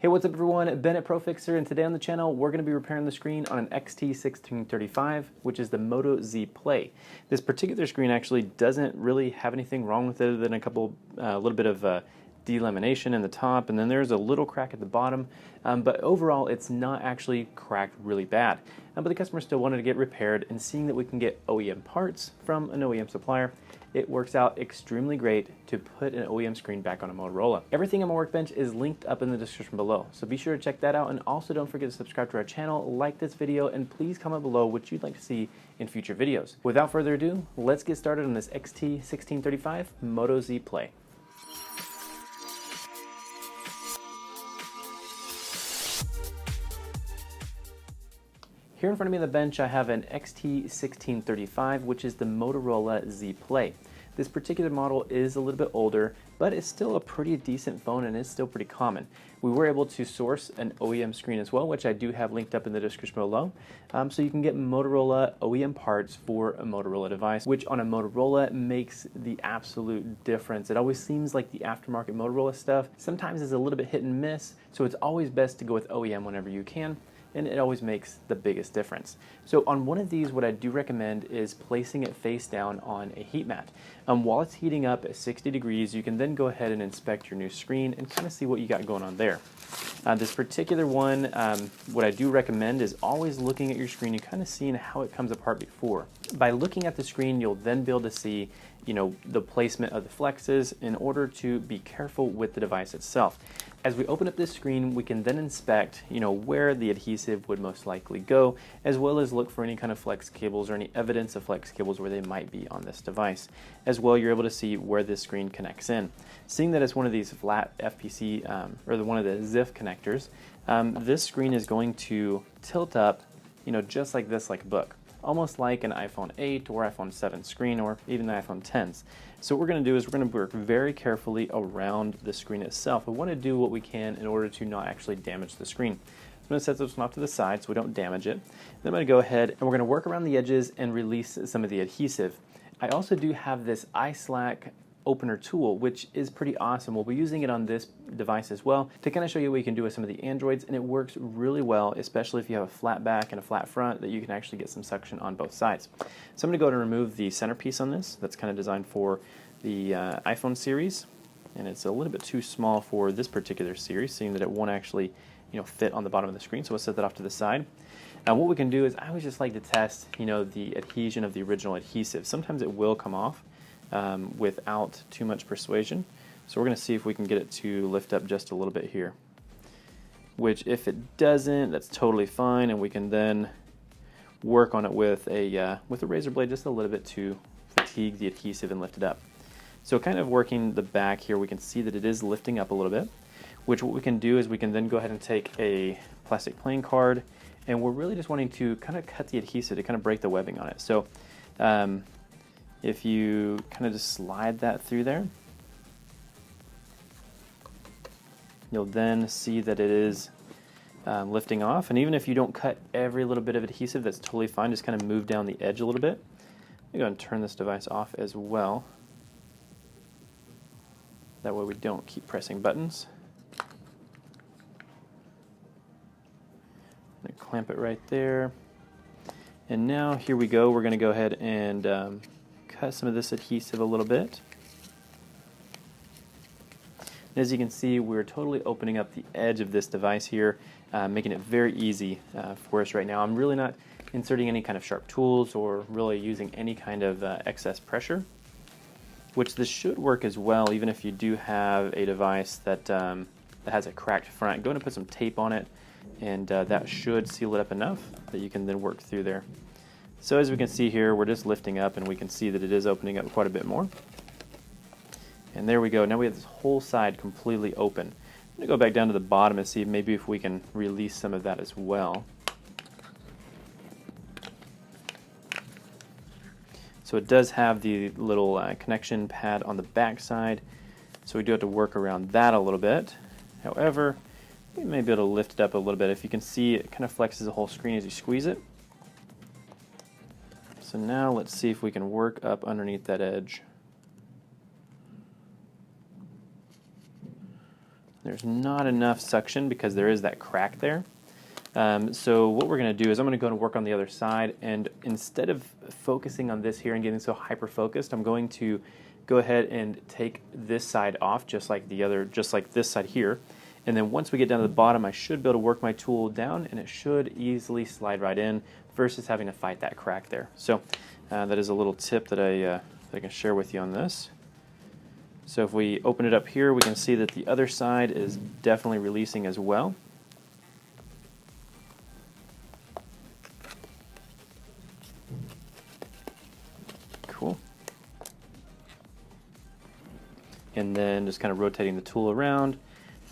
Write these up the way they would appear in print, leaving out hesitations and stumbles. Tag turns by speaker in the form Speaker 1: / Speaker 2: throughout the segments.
Speaker 1: Hey, what's up everyone? Ben at ProFixerr, and today on the channel we're going to be repairing the screen on an XT1635, which is the Moto Z Play. This particular screen actually doesn't really have anything wrong with it other than a little bit of delamination in the top, and then there's a little crack at the bottom, but overall it's not actually cracked really bad. But the customer still wanted to get repaired, and seeing that we can get OEM parts from an OEM supplier, it works out extremely great to put an OEM screen back on a Motorola. Everything on my workbench is linked up in the description below, so be sure to check that out, and also don't forget to subscribe to our channel, like this video, and please comment below what you'd like to see in future videos. Without further ado, let's get started on this XT1635 Moto Z Play. Here in front of me on the bench I have an XT1635, which is the Motorola Z Play. This particular model is a little bit older, but it's still a pretty decent phone and is still pretty common. We were able to source an OEM screen as well, which I do have linked up in the description below. So you can get Motorola OEM parts for a Motorola device, which on a Motorola makes the absolute difference. It always seems like the aftermarket Motorola stuff sometimes is a little bit hit and miss, so it's always best to go with OEM whenever you can, and it always makes the biggest difference. So on one of these, what I do recommend is placing it face down on a heat mat. While it's heating up at 60 degrees, you can then go ahead and inspect your new screen and kind of see what you got going on there. This particular one, what I do recommend is always looking at your screen and kind of seeing how it comes apart before. By looking at the screen, you'll then be able to see, the placement of the flexes in order to be careful with the device itself. As we open up this screen, we can then inspect, where the adhesive would most likely go, as well as look for any kind of flex cables or any evidence of flex cables where they might be on this device. As well, you're able to see where this screen connects in. Seeing that it's one of these flat FPC, or one of the ZIF connectors, this screen is going to tilt up, just like this, like a book. Almost like an iPhone 8 or iPhone 7 screen, or even the iPhone 10s. So what we're going to do is we're going to work very carefully around the screen itself. We want to do what we can in order to not actually damage the screen. So I'm going to set this one off to the side so we don't damage it. Then I'm going to go ahead and we're going to work around the edges and release some of the adhesive. I also do have this iSlack opener tool, which is pretty awesome. We'll be using it on this device as well to kind of show you what you can do with some of the Androids, and it works really well, especially if you have a flat back and a flat front, that you can actually get some suction on both sides. So I'm going to go ahead and remove the centerpiece on this. That's kind of designed for the iPhone series, and it's a little bit too small for this particular series, seeing that it won't actually fit on the bottom of the screen. So we'll set that off to the side. Now what we can do is I always just like to test the adhesion of the original adhesive. Sometimes it will come off without too much persuasion. So we're going to see if we can get it to lift up just a little bit here. Which, if it doesn't, that's totally fine, and we can then work on it with a razor blade just a little bit to fatigue the adhesive and lift it up. So kind of working the back here, we can see that it is lifting up a little bit. Which what we can do is we can then go ahead and take a plastic playing card, and we're really just wanting to kind of cut the adhesive to kind of break the webbing on it. So if you kind of just slide that through there, you'll then see that it is lifting off. And even if you don't cut every little bit of adhesive, that's totally fine. Just kind of move down the edge a little bit. I'm going to go and turn this device off as well. That way we don't keep pressing buttons. I'm going to clamp it right there. And now here we go. We're going to go ahead and cut some of this adhesive a little bit. And as you can see, we're totally opening up the edge of this device here, making it very easy for us right now. I'm really not inserting any kind of sharp tools or really using any kind of excess pressure, which this should work as well even if you do have a device that has a cracked front. Go ahead and put some tape on it, and that should seal it up enough that you can then work through there. So as we can see here, we're just lifting up, and we can see that it is opening up quite a bit more. And there we go. Now we have this whole side completely open. I'm going to go back down to the bottom and see maybe if we can release some of that as well. So it does have the little connection pad on the back side, so we do have to work around that a little bit. However, we may be able to lift it up a little bit. If you can see, it kind of flexes the whole screen as you squeeze it. So now let's see if we can work up underneath that edge. There's not enough suction because there is that crack there. So what we're going to do is I'm going to go and work on the other side, and instead of focusing on this here and getting so hyper focused, I'm going to go ahead and take this side off just like this side here. And then once we get down to the bottom, I should be able to work my tool down and it should easily slide right in versus having to fight that crack there. So that is a little tip that I can share with you on this. So if we open it up here, we can see that the other side is definitely releasing as well. Cool. And then just kind of rotating the tool around,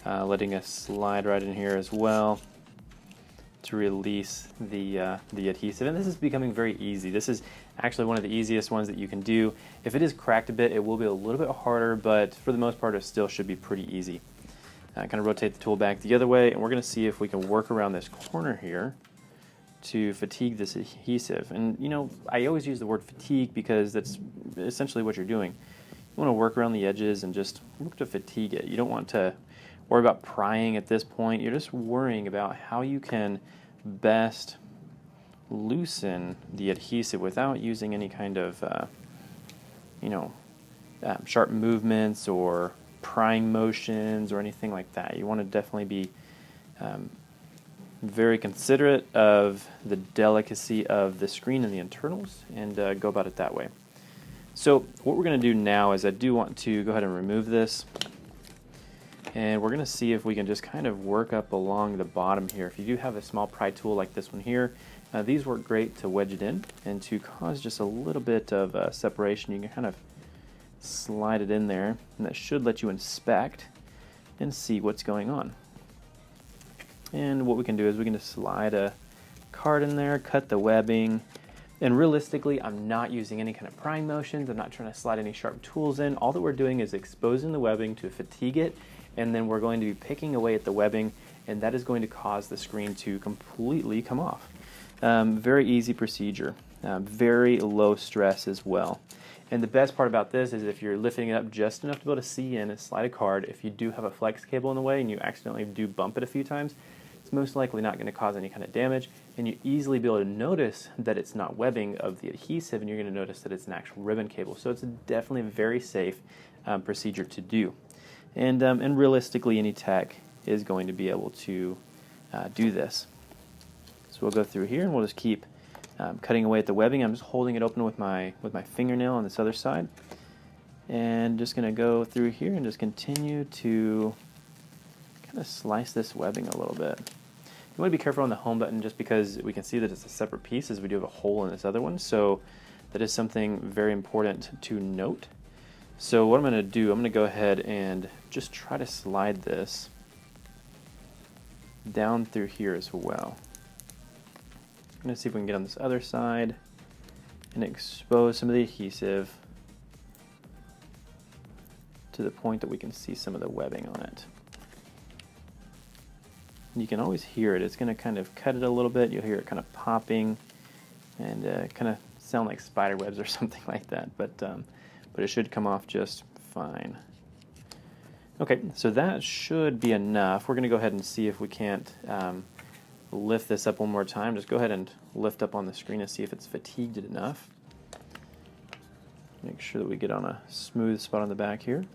Speaker 1: letting us slide right in here as well to release the adhesive. And this is becoming very easy. This is actually one of the easiest ones that you can do. If it is cracked a bit, it will be a little bit harder, but for the most part, it still should be pretty easy. Kind of rotate the tool back the other way, and we're going to see if we can work around this corner here to fatigue this adhesive. And you know, I always use the word fatigue because that's essentially what you're doing. You want to work around the edges and just work to fatigue it. You don't want to worry about prying at this point. You're just worrying about how you can best loosen the adhesive without using any kind of sharp movements or prying motions or anything like that. You want to definitely be very considerate of the delicacy of the screen and the internals, and go about it that way. So what we're going to do now is I do want to go ahead and remove this, and we're going to see if we can just kind of work up along the bottom here. If you do have a small pry tool like this one here, these work great to wedge it in and to cause just a little bit of separation. You can kind of slide it in there, and that should let you inspect and see what's going on. And what we can do is we can just slide a card in there, cut the webbing, and realistically I'm not using any kind of prying motions. I'm not trying to slide any sharp tools in. All that we're doing is exposing the webbing to fatigue it, and then we're going to be picking away at the webbing, and that is going to cause the screen to completely come off. Very easy procedure, very low stress as well. And the best part about this is if you're lifting it up just enough to be able to see in and slide a card, if you do have a flex cable in the way and you accidentally do bump it a few times, it's most likely not going to cause any kind of damage, and you easily be able to notice that it's not webbing of the adhesive, and you're going to notice that it's an actual ribbon cable. So it's definitely a very safe procedure to do. And realistically, any tech is going to be able to do this. So we'll go through here and we'll just keep cutting away at the webbing. I'm just holding it open with my fingernail on this other side, and just going to go through here and just continue to kind of slice this webbing a little bit. You want to be careful on the home button just because we can see that it's a separate piece as we do have a hole in this other one, so that is something very important to note. So what I'm going to do, I'm going to go ahead and just try to slide this down through here as well. I'm going to see if we can get on this other side and expose some of the adhesive to the point that we can see some of the webbing on it. You can always hear it. It's going to kind of cut it a little bit. You'll hear it kind of popping and kind of sound like spider webs or something like that. But it should come off just fine. Okay, so that should be enough. We're going to go ahead and see if we can't lift this up one more time. Just go ahead and lift up on the screen and see if it's fatigued it enough. Make sure that we get on a smooth spot on the back here.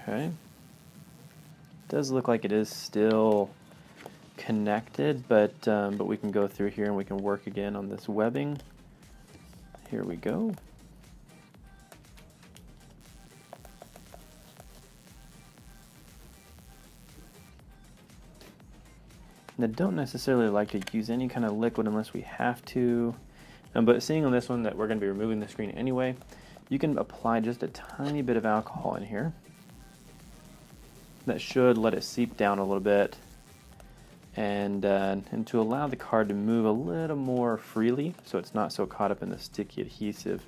Speaker 1: Okay. Does look like it is still connected, but we can go through here and we can work again on this webbing. Here we go. And I don't necessarily like to use any kind of liquid unless we have to, but seeing on this one that we're going to be removing the screen anyway, you can apply just a tiny bit of alcohol in here. That should let it seep down a little bit, and to allow the card to move a little more freely so it's not so caught up in the sticky adhesive.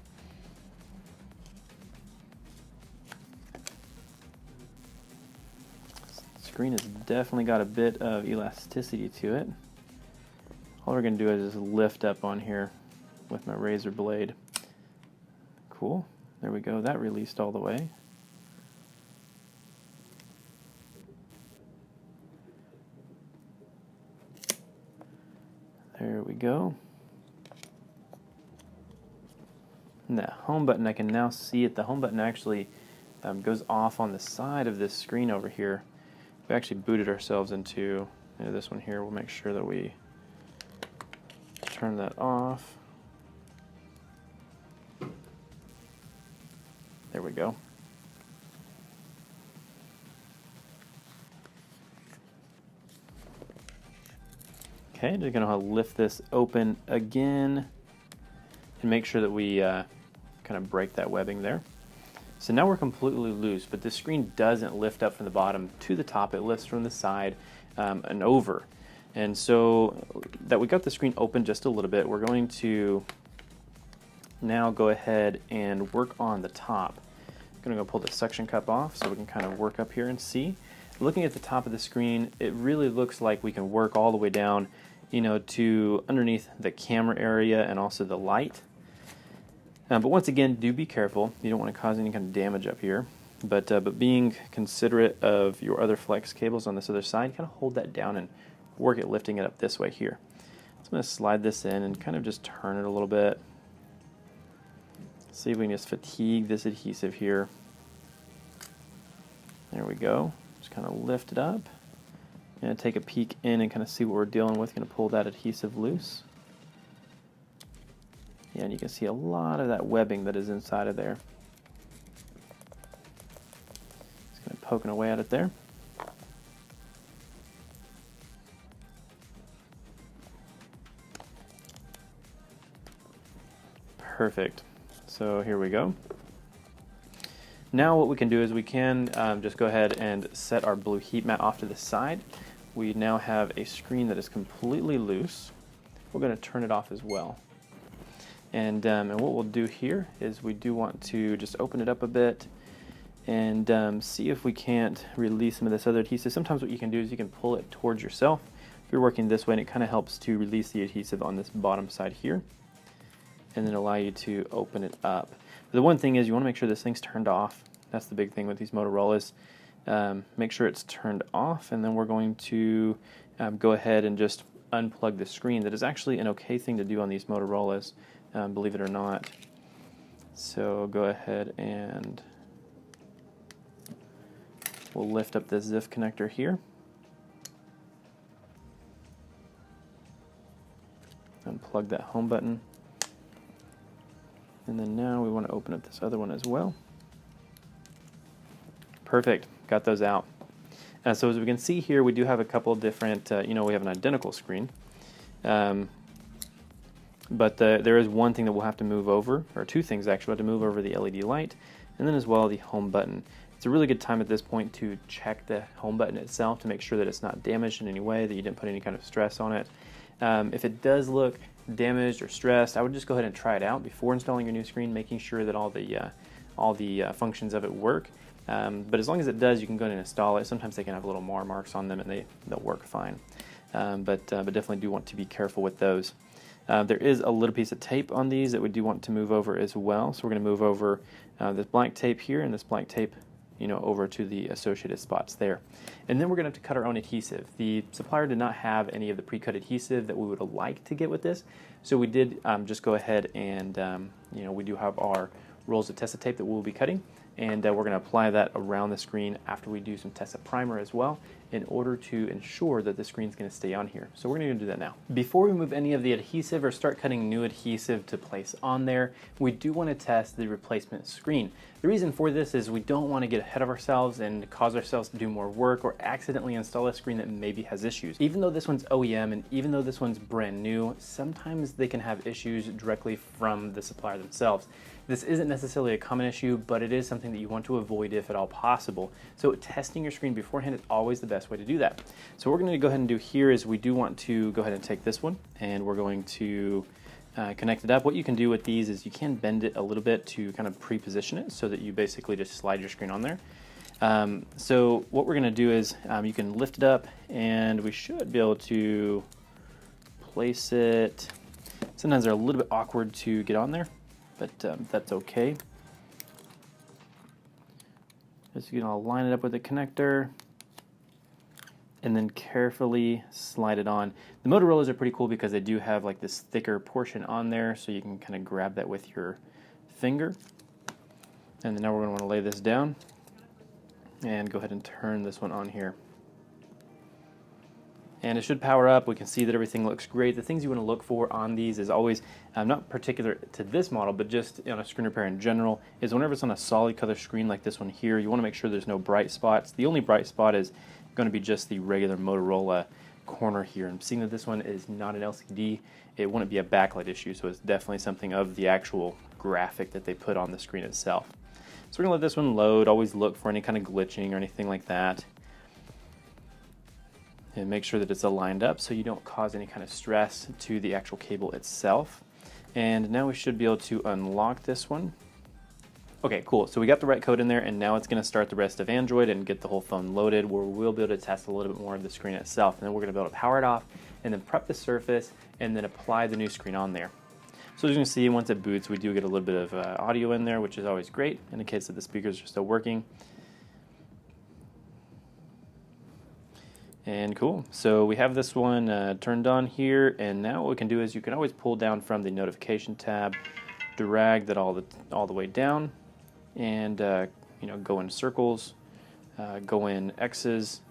Speaker 1: The screen has definitely got a bit of elasticity to it. All we're going to do is just lift up on here with my razor blade. Cool. There we go, that released all the way. There we go. And that home button, I can now see it. The home button actually goes off on the side of this screen over here. We actually booted ourselves into this one here. We'll make sure that we turn that off. There we go. Okay, just gonna lift this open again and make sure that we kind of break that webbing there. So now we're completely loose, but the screen doesn't lift up from the bottom to the top. It lifts from the side and over. And so that we got the screen open just a little bit, we're going to now go ahead and work on the top. I'm going to go pull the suction cup off so we can kind of work up here and see. Looking at the top of the screen, it really looks like we can work all the way down, to underneath the camera area and also the light. But once again, do be careful. You don't want to cause any kind of damage up here. But being considerate of your other flex cables on this other side, kind of hold that down and work at lifting it up this way here. So I'm going to slide this in and kind of just turn it a little bit. See if we can just fatigue this adhesive here. There we go. Just kind of lift it up. And take a peek in and kind of see what we're dealing with. Going to pull that adhesive loose. Yeah, and you can see a lot of that webbing that is inside of there. Just kind of poking away at it there. Perfect. So here we go. Now what we can do is we can just go ahead and set our blue heat mat off to the side. We now have a screen that is completely loose. We're going to turn it off as well. And what we'll do here is we do want to just open it up a bit and see if we can't release some of this other adhesive. Sometimes what you can do is you can pull it towards yourself. If you're working this way, and it kind of helps to release the adhesive on this bottom side here, and then allow you to open it up. But the one thing is you want to make sure this thing's turned off. That's the big thing with these Motorola's. Make sure it's turned off, and then we're going to go ahead and just unplug the screen. That is actually an okay thing to do on these Motorola's, believe it or not. So go ahead and we'll lift up this ZIF connector here. Unplug that home button. And then now we want to open up this other one as well. Perfect, got those out. So as we can see here, we do have a couple different, we have an identical screen. But there is one thing that we'll have to move over, or two things actually. We'll have to move over the LED light, and then as well the home button. It's a really good time at this point to check the home button itself to make sure that it's not damaged in any way, that you didn't put any kind of stress on it. If it does look damaged or stressed, I would just go ahead and try it out before installing your new screen, making sure that all the functions of it work. But as long as it does, you can go ahead and install it. Sometimes they can have little marks on them, and they'll work fine. But definitely do want to be careful with those. There is a little piece of tape on these that we do want to move over as well. So we're going to move over this black tape here and this black tape over to the associated spots there. And then we're going to have to cut our own adhesive. The supplier did not have any of the pre-cut adhesive that we would have liked to get with this. So we did just go ahead and, we do have our rolls of Tessa tape that we'll be cutting. And we're going to apply that around the screen after we do some Tessa primer as well, in order to ensure that the screen's going to stay on here. So we're going to do that now. Before we move any of the adhesive or start cutting new adhesive to place on there, we do want to test the replacement screen. The reason for this is we don't want to get ahead of ourselves and cause ourselves to do more work or accidentally install a screen that maybe has issues. Even though this one's OEM and even though this one's brand new, sometimes they can have issues directly from the supplier themselves. This isn't necessarily a common issue, but it is something that you want to avoid if at all possible. So testing your screen beforehand is always the best way to do that. So what we're going to go ahead and do here is we do want to go ahead and take this one, and we're going to connect it up. What you can do with these is you can bend it a little bit to kind of pre-position it so that you basically just slide your screen on there. So what we're going to do is you can lift it up, and we should be able to place it. Sometimes they're a little bit awkward to get on there, but that's okay. Just you know, line it up with the connector, and then carefully slide it on. The Motorola's are pretty cool because they do have like this thicker portion on there, so you can kind of grab that with your finger. And then now we're going to want to lay this down and go ahead and turn this one on here. And it should power up. We can see that everything looks great. The things you want to look for on these is always, not particular to this model, but just on a screen repair in general, is whenever it's on a solid color screen like this one here, you want to make sure there's no bright spots. The only bright spot is going to be just the regular Motorola corner here. And seeing that this one is not an LCD, it wouldn't be a backlight issue, so it's definitely something of the actual graphic that they put on the screen itself. So we're going to let this one load. Always look for any kind of glitching or anything like that. And make sure that it's aligned up so you don't cause any kind of stress to the actual cable itself. And now we should be able to unlock this one. Okay, cool. So we got the right code in there, and now it's going to start the rest of Android and get the whole phone loaded, where we'll be able to test a little bit more of the screen itself. And then we're going to be able to power it off and then prep the surface and then apply the new screen on there. So as you can see, once it boots, we do get a little bit of audio in there, which is always great, indicates that the speakers are still working. And cool, so we have this one turned on here, and now what we can do is you can always pull down from the notification tab, drag that all the way down, and you know, go in circles, go in X's,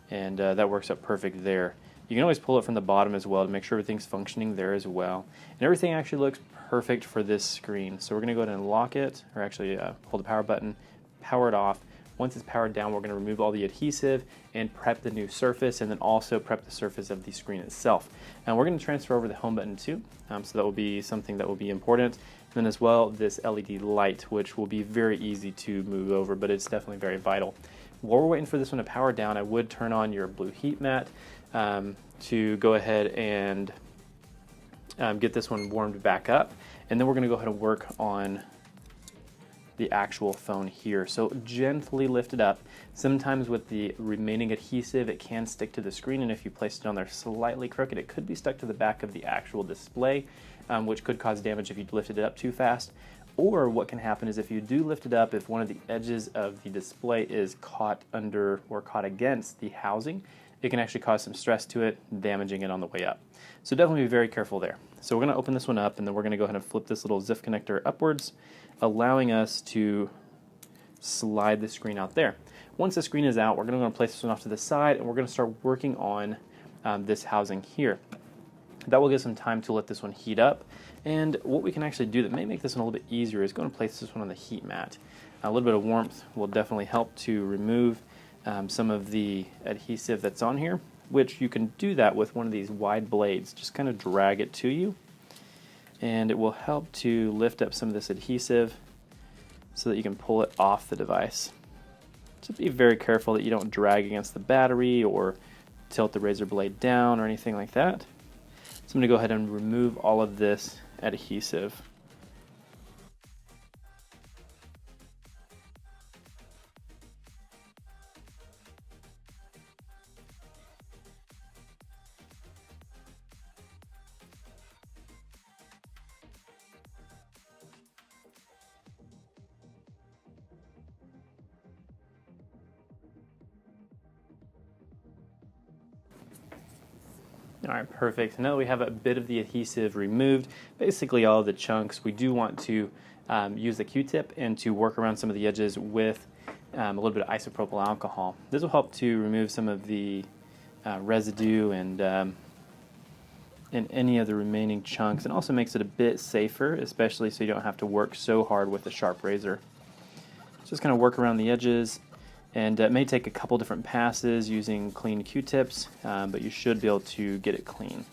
Speaker 1: and that works out perfect there. You can always pull it from the bottom as well to make sure everything's functioning there as well. And everything actually looks perfect for this screen. So we're going to go ahead and lock it, or actually hold the power button, power it off. Once it's powered down, we're going to remove all the adhesive and prep the new surface, and then also prep the surface of the screen itself. And we're going to transfer over the home button too, so that will be something that will be important. And then as well, this LED light, which will be very easy to move over, but it's definitely very vital. While we're waiting for this one to power down, I would turn on your blue heat mat to go ahead and get this one warmed back up. And then we're going to go ahead and work on the actual phone here. So gently lift it up. Sometimes with the remaining adhesive, it can stick to the screen, and if you place it on there slightly crooked, it could be stuck to the back of the actual display, which could cause damage if you lifted it up too fast. Or what can happen is if you do lift it up, if one of the edges of the display is caught under or caught against the housing, it can actually cause some stress to it, damaging it on the way up. So definitely be very careful there. So we're going to open this one up, and then we're going to go ahead and flip this little ZIF connector upwards, allowing us to slide the screen out there. Once the screen is out, we're going to place this one off to the side, and we're going to start working on this housing here. That will give some time to let this one heat up. And what we can actually do that may make this one a little bit easier is going to place this one on the heat mat. A little bit of warmth will definitely help to remove some of the adhesive that's on here, which you can do that with one of these wide blades. Just kind of drag it to you, and it will help to lift up some of this adhesive so that you can pull it off the device. So be very careful that you don't drag against the battery or tilt the razor blade down or anything like that. So I'm going to go ahead and remove all of this adhesive. All right, perfect. Now that we have a bit of the adhesive removed, basically all of the chunks, we do want to use the Q-tip and to work around some of the edges with a little bit of isopropyl alcohol. This will help to remove some of the residue and any of the remaining chunks, and also makes it a bit safer, especially so you don't have to work so hard with a sharp razor. Just kind of work around the edges. And it may take a couple different passes using clean Q-tips, but you should be able to get it clean.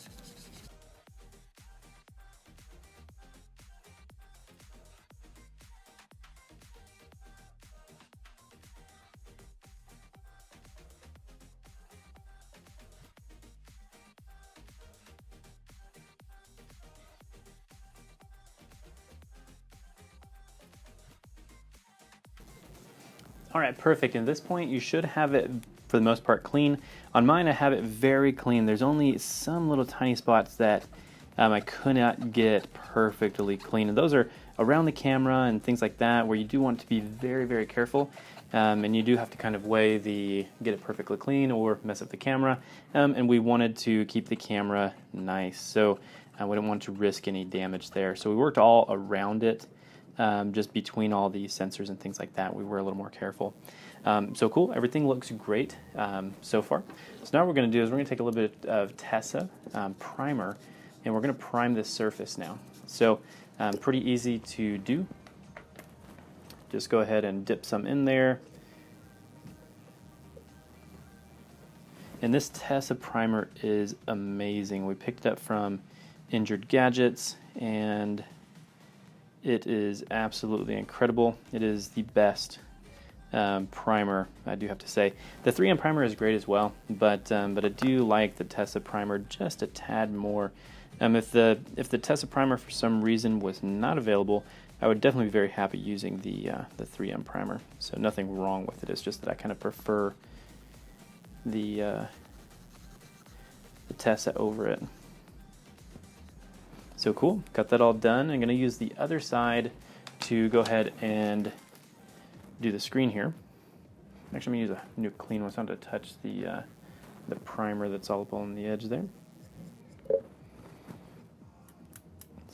Speaker 1: All right, perfect. At this point, you should have it, for the most part, clean. On mine, I have it very clean. There's only some little tiny spots that I could not get perfectly clean. And those are around the camera and things like that, where you do want to be very, very careful. and you do have to kind of weigh get it perfectly clean or mess up the camera, and we wanted to keep the camera nice, so we didn't want to risk any damage there. So we worked all around it, just between all the sensors and things like that. We were a little more careful. So cool, everything looks great so far. So now what we're going to do is we're going to take a little bit of Tessa primer, and we're going to prime this surface now. So pretty easy to do. Just go ahead and dip some in there. And this Tessa primer is amazing. We picked it up from Injured Gadgets, and it is absolutely incredible. It is the best primer, I do have to say. The 3M primer is great as well, but I do like the Tessa primer just a tad more. If the Tessa primer for some reason was not available, I would definitely be very happy using the 3M primer. So nothing wrong with it. It's just that I kind of prefer the Tessa over it. So cool, got that all done. I'm going to use the other side to go ahead and do the screen here. Actually, I'm going to use a new clean one, so I'm going to touch the primer that's all up on the edge there.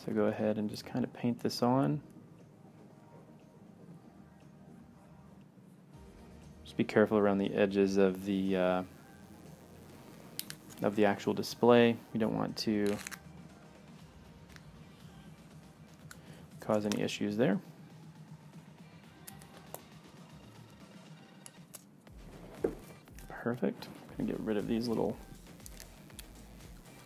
Speaker 1: So go ahead and just kind of paint this on. Just be careful around the edges of the actual display. You don't want to cause any issues there. Perfect. I'm gonna get rid of these little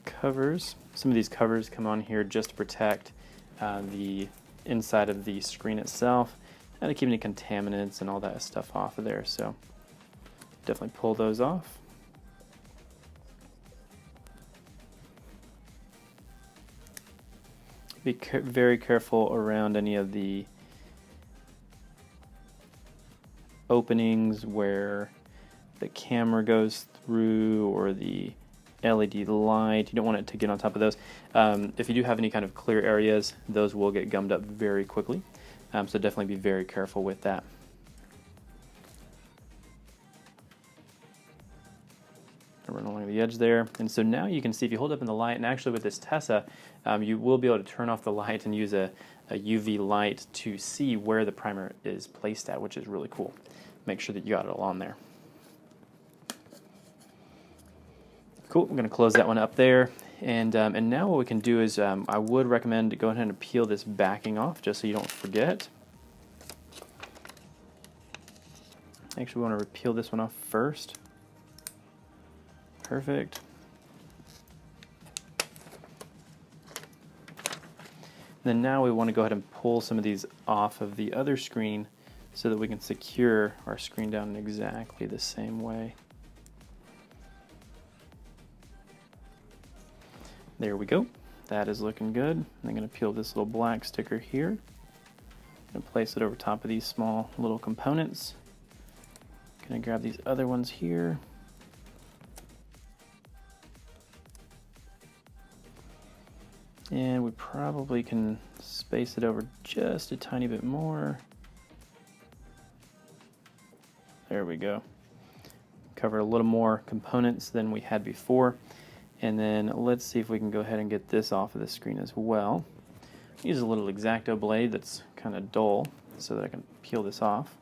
Speaker 1: covers. Some of these covers come on here just to protect the inside of the screen itself and to keep any contaminants and all that stuff off of there. So definitely pull those off. Be very careful around any of the openings where the camera goes through or the LED light. You don't want it to get on top of those. If you do have any kind of clear areas, those will get gummed up very quickly. So definitely be very careful with that. Run along the edge there. And so now you can see if you hold up in the light, and actually with this Tessa, you will be able to turn off the light and use a UV light to see where the primer is placed at, which is really cool. Make sure that you got it all on there. Cool, I'm going to close that one up there. And now what we can do is I would recommend going ahead and peel this backing off just so you don't forget. Actually, we want to peel this one off first. Perfect. Then now we want to go ahead and pull some of these off of the other screen so that we can secure our screen down in exactly the same way. There we go. That is looking good. I'm going to peel this little black sticker here and place it over top of these small little components. Going to grab these other ones here. And we probably can space it over just a tiny bit more. There we go. Cover a little more components than we had before. And then let's see if we can go ahead and get this off of the screen as well. Use a little X-Acto blade that's kind of dull so that I can peel this off.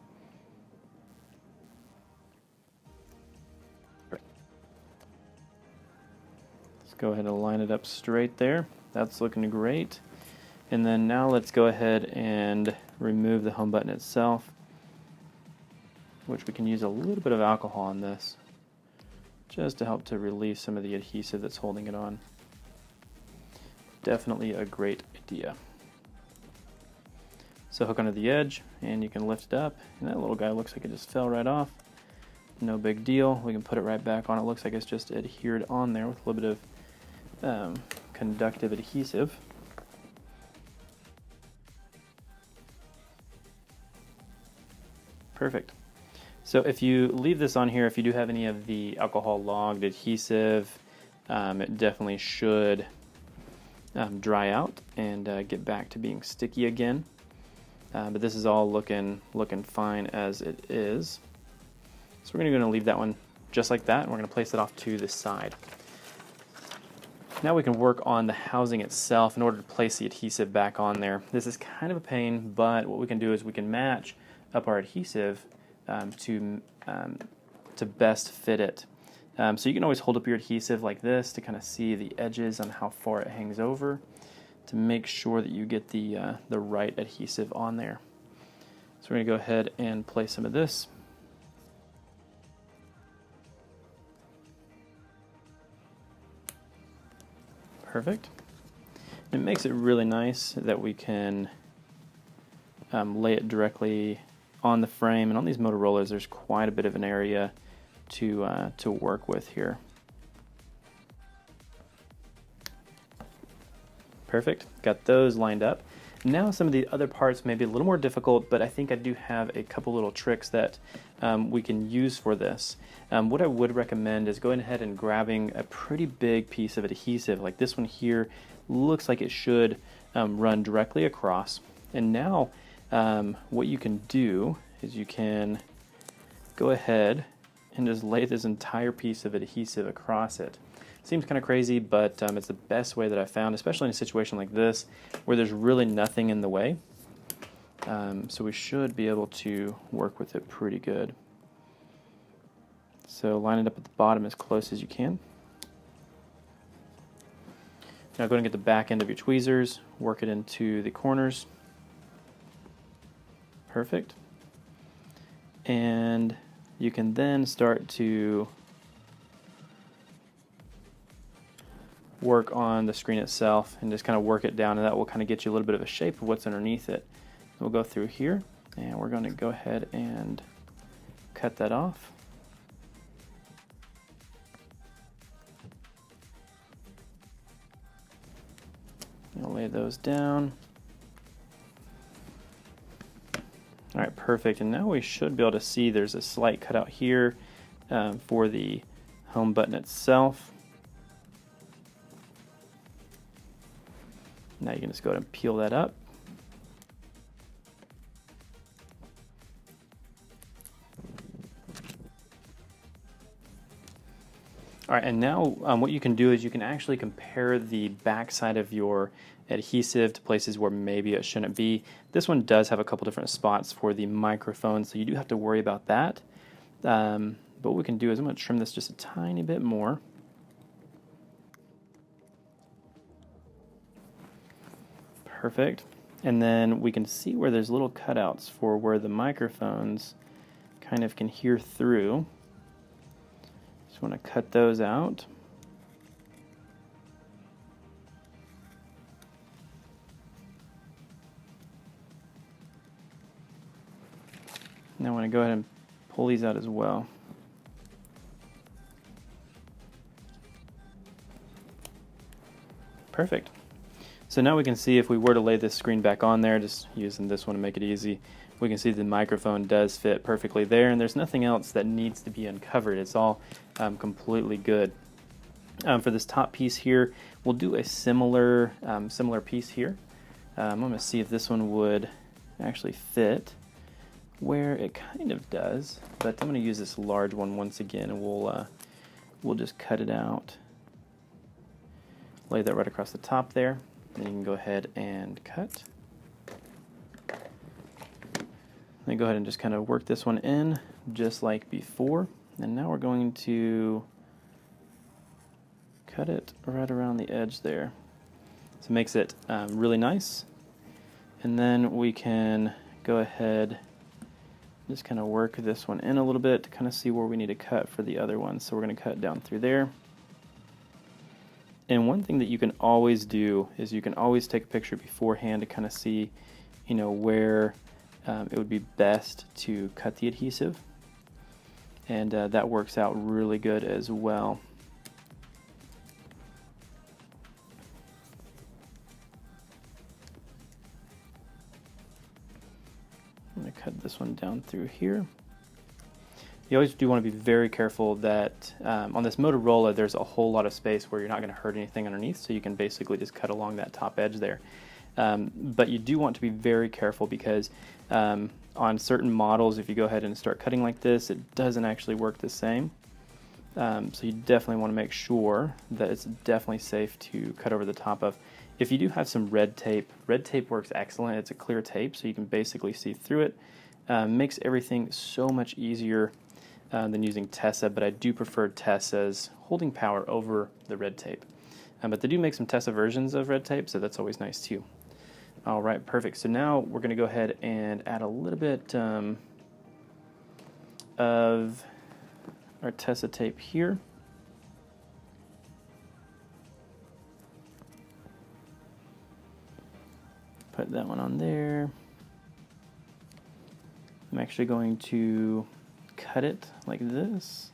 Speaker 1: Let's go ahead and line it up straight there. That's looking great. And then now let's go ahead and remove the home button itself, which we can use a little bit of alcohol on this just to help to release some of the adhesive that's holding it on. Definitely a great idea. So hook onto the edge and you can lift it up, and that little guy looks like it just fell right off. No big deal. We can put it right back on. It looks like it's just adhered on there with a little bit of conductive adhesive. Perfect. So if you leave this on here, if you do have any of the alcohol logged adhesive, it definitely should dry out and get back to being sticky again. but this is all looking fine as it is. So we're going to leave that one just like that, and we're going to place it off to the side. Now we can work on the housing itself in order to place the adhesive back on there. This is kind of a pain, but what we can do is we can match up our adhesive to best fit it. So you can always hold up your adhesive like this to kind of see the edges on how far it hangs over to make sure that you get the right adhesive on there. So we're going to go ahead and place some of this. Perfect. It makes it really nice that we can lay it directly on the frame, and on these Motorola's there's quite a bit of an area to work with here. Perfect. Got those lined up. Now some of the other parts may be a little more difficult, but I think I do have a couple little tricks that we can use for this. What I would recommend is going ahead and grabbing a pretty big piece of adhesive, like this one here. Looks like it should run directly across. And now what you can do is you can go ahead and just lay this entire piece of adhesive across it. Seems kind of crazy, but it's the best way that I've found, especially in a situation like this where there's really nothing in the way. So we should be able to work with it pretty good. So line it up at the bottom as close as you can. Now go ahead and get the back end of your tweezers, work it into the corners. Perfect. And you can then start to work on the screen itself and just kind of work it down, and that will kind of get you a little bit of a shape of what's underneath it. We'll go through here and we're going to go ahead and cut that off. I'll lay those down. All right, perfect. And now we should be able to see there's a slight cutout here for the home button itself. Now you can just go ahead and peel that up. All right, and now what you can do is you can actually compare the back side of your adhesive to places where maybe it shouldn't be. This one does have a couple different spots for the microphone, so you do have to worry about that. But what we can do is I'm going to trim this just a tiny bit more. Perfect. And then we can see where there's little cutouts for where the microphones kind of can hear through. Just want to cut those out. Now I want to go ahead and pull these out as well. Perfect. So now we can see if we were to lay this screen back on there, just using this one to make it easy, we can see the microphone does fit perfectly there, and there's nothing else that needs to be uncovered. It's all completely good. For this top piece here, we'll do a similar piece here. I'm going to see if this one would actually fit where it kind of does, but I'm going to use this large one once again, and we'll just cut it out. Lay that right across the top there. Then you can go ahead and cut. Then go ahead and just kind of work this one in just like before. And now we're going to cut it right around the edge there. So it makes it really nice. And then we can go ahead just kind of work this one in a little bit to kind of see where we need to cut for the other one. So we're going to cut down through there. And one thing that you can always do is you can always take a picture beforehand to kind of see, you know, where it would be best to cut the adhesive. And that works out really good as well. I'm going to cut this one down through here. You always do want to be very careful that on this Motorola there's a whole lot of space where you're not going to hurt anything underneath, so you can basically just cut along that top edge there. But you do want to be very careful because on certain models, if you go ahead and start cutting like this, it doesn't actually work the same. So you definitely want to make sure that it's definitely safe to cut over the top of. If you do have some red tape works excellent. It's a clear tape, so you can basically see through it. Makes everything so much easier than using Tessa, but I do prefer Tessa's holding power over the red tape. But they do make some Tessa versions of red tape, so that's always nice too. All right, perfect. So now we're going to go ahead and add a little bit of our Tessa tape here. Put that one on there. I'm actually going to cut it like this.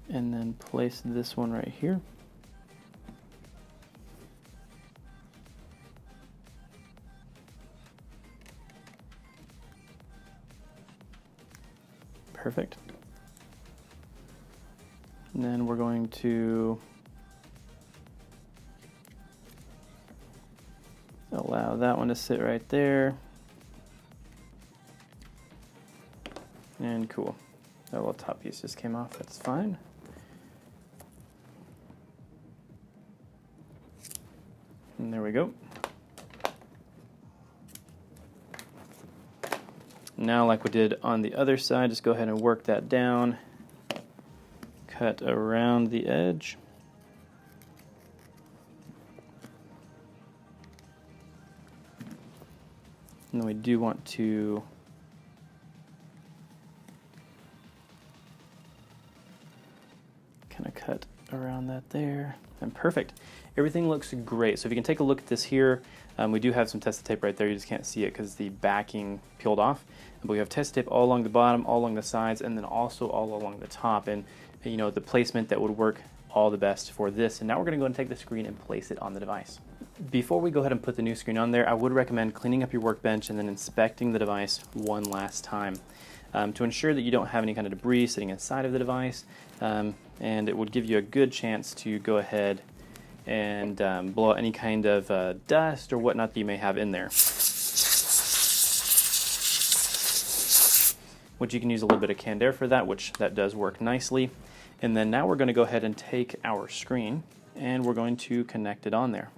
Speaker 1: And then place this one right here. Perfect. And then we're going to allow that one to sit right there. And cool. That little top piece just came off, that's fine. And there we go. Now, like we did on the other side, just go ahead and work that down. Cut around the edge. And then we do want to kind of cut around that there. And perfect. Everything looks great. So if you can take a look at this here, we do have some Tessa tape right there. You just can't see it because the backing peeled off. But we have Tessa tape all along the bottom, all along the sides, and then also all along the top. And you know, the placement that would work all the best for this. And now we're going to go and take the screen and place it on the device. Before we go ahead and put the new screen on there, I would recommend cleaning up your workbench and then inspecting the device one last time to ensure that you don't have any kind of debris sitting inside of the device. And it would give you a good chance to go ahead and blow out any kind of dust or whatnot that you may have in there. Which you can use a little bit of canned air for that, which that does work nicely. And then now we're going to go ahead and take our screen and we're going to connect it on there.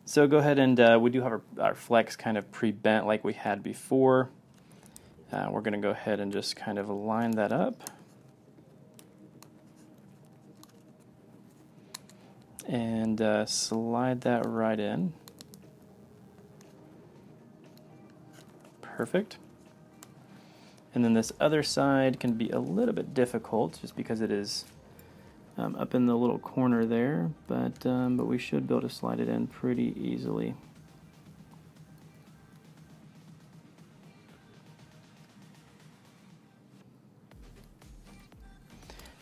Speaker 1: So go ahead and we do have our flex kind of pre-bent like we had before. We're going to go ahead and just kind of line that up. And slide that right in. Perfect. And then this other side can be a little bit difficult just because it is up in the little corner there, but we should be able to slide it in pretty easily.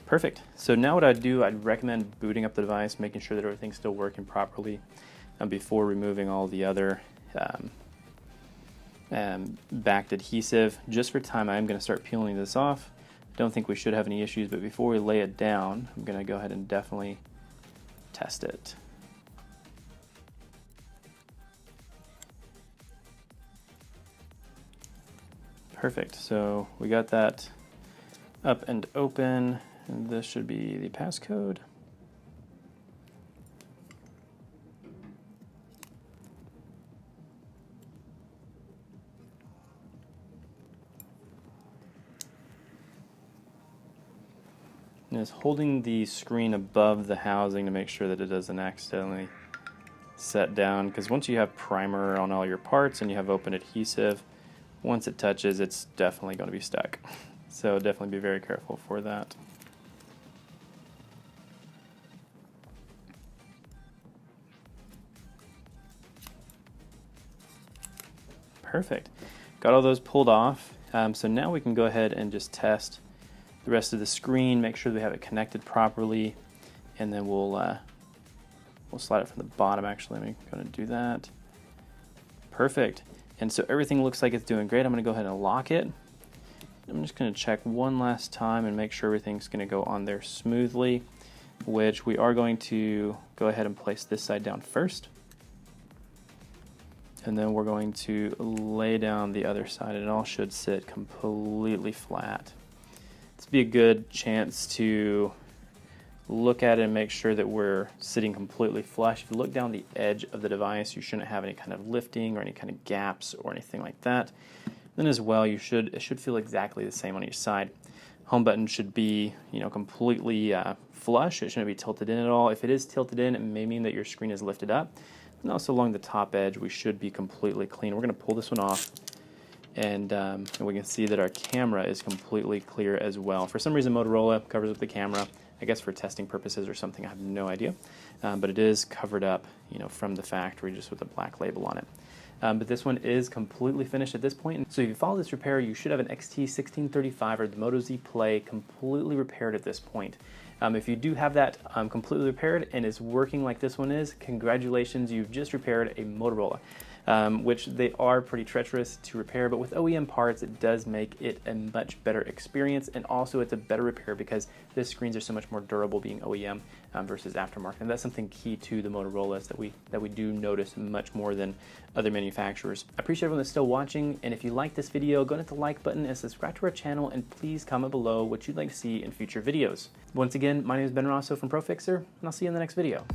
Speaker 1: Perfect. So now what I'd do, I'd recommend booting up the device, making sure that everything's still working properly before removing all the other backed adhesive. Just for time, I'm going to start peeling this off. Don't think we should have any issues, but before we lay it down, I'm going to go ahead and definitely test it. Perfect. So we got that up and open, and this should be the passcode. And it's holding the screen above the housing to make sure that it doesn't accidentally set down, because once you have primer on all your parts and you have open adhesive, once it touches, it's definitely going to be stuck. So definitely be very careful for that. Perfect. Got all those pulled off. So now we can go ahead and just test the rest of the screen, make sure that we have it connected properly, and then we'll slide it from the bottom. Actually, let me go and do that. Perfect. And so everything looks like it's doing great. I'm going to go ahead and lock it. I'm just going to check one last time and make sure everything's going to go on there smoothly. which we are going to go ahead and place this side down first. And then we're going to lay down the other side, and it all should sit completely flat. This would be a good chance to look at it and make sure that we're sitting completely flush. If you look down the edge of the device, you shouldn't have any kind of lifting or any kind of gaps or anything like that. Then as well, it should feel exactly the same on each side. Home button should be, completely flush. It shouldn't be tilted in at all. If it is tilted in, it may mean that your screen is lifted up. And also along the top edge, we should be completely clean. We're going to pull this one off, and we can see that our camera is completely clear as well. For some reason, Motorola covers up the camera, I guess for testing purposes or something, I have no idea. But it is covered up, from the factory just with a black label on it. But this one is completely finished at this point. So if you follow this repair, you should have an XT1635 or the Moto Z Play completely repaired at this point. If you do have that completely repaired and is working like this one is, congratulations, you've just repaired a Motorola. Which they are pretty treacherous to repair, but with OEM parts it does make it a much better experience, and also it's a better repair because the screens are so much more durable being OEM versus aftermarket, and that's something key to the Motorola's that we do notice much more than other manufacturers. I appreciate everyone that's still watching, and if you like this video, go and hit the like button and subscribe to our channel, and please comment below what you'd like to see in future videos. Once again, my name is Ben Rosso from ProFixerr, and I'll see you in the next video.